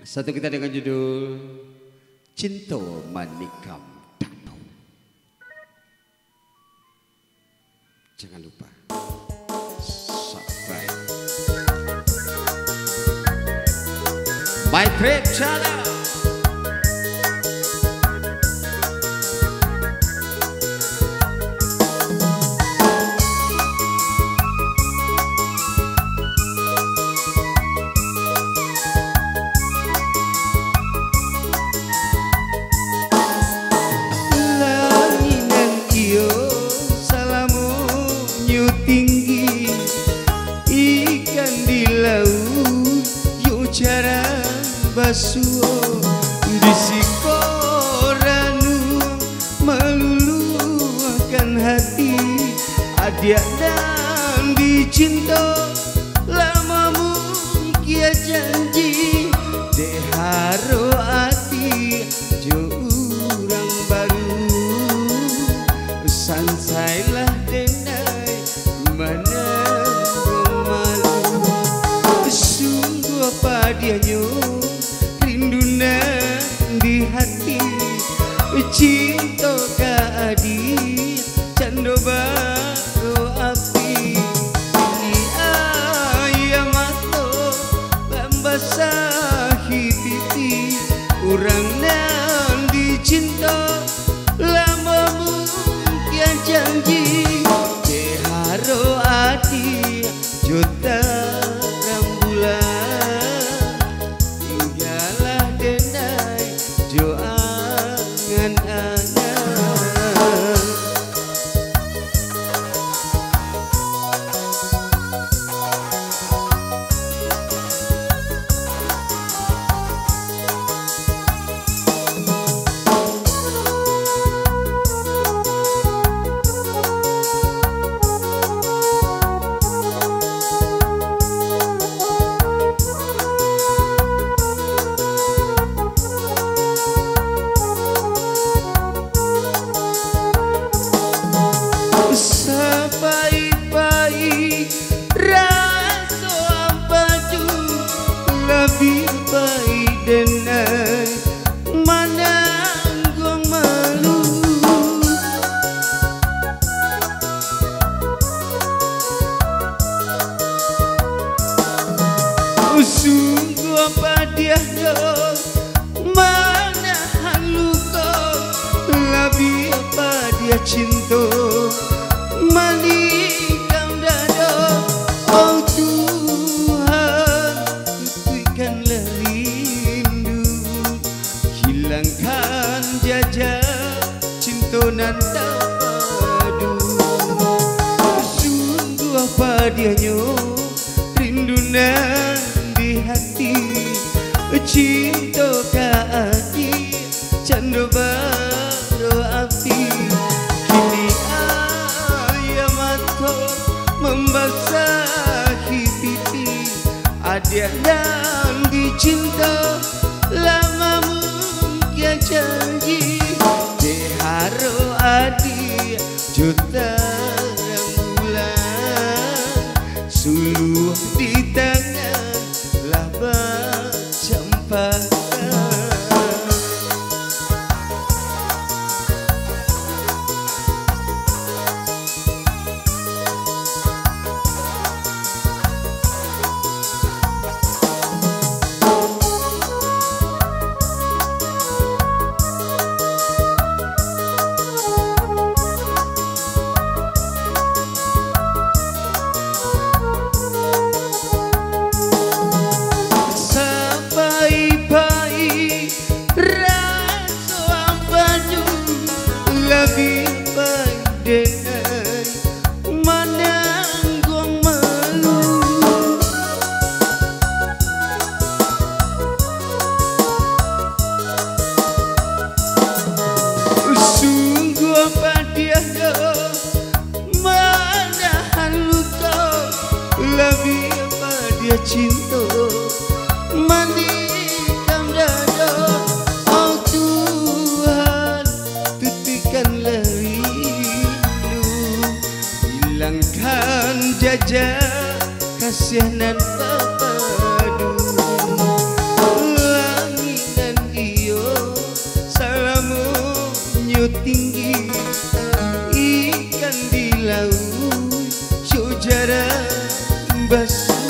Satu kita dengan judul Cinto Manikam Danau. Jangan lupa subscribe my great channel. Basuh di sikoranu meluluhkan hati adia dan dicinta lama mungkin janji deharo hati jo urang baru sansailah denai mana malu sungguh apa dia di hati cinta ka adi cando baro api ini ayam mato membasahi pipi urang nan dicinta lama mungkin janji deharo adi juta rembulan lebih baik denai menanggung malu sungguh apa dia menahan luka lebih apa dia cinta manikam dada oh hilangkan jajak cintonan padu sungguh apa dianya rindunan di hati cinta kaki cando baro api kini ayam mata membasahi pipi adia dan dicinta lama mungkin janji deharo adi juta rembulan suluh di tangan laba cempaka lebih baik denai menanggung malu sungguh apa dia menahan luka lebih apa dia cinta manikam dada oh Tuhan tutikanlah rindu hilangkan jajak kasihanan papadu bebas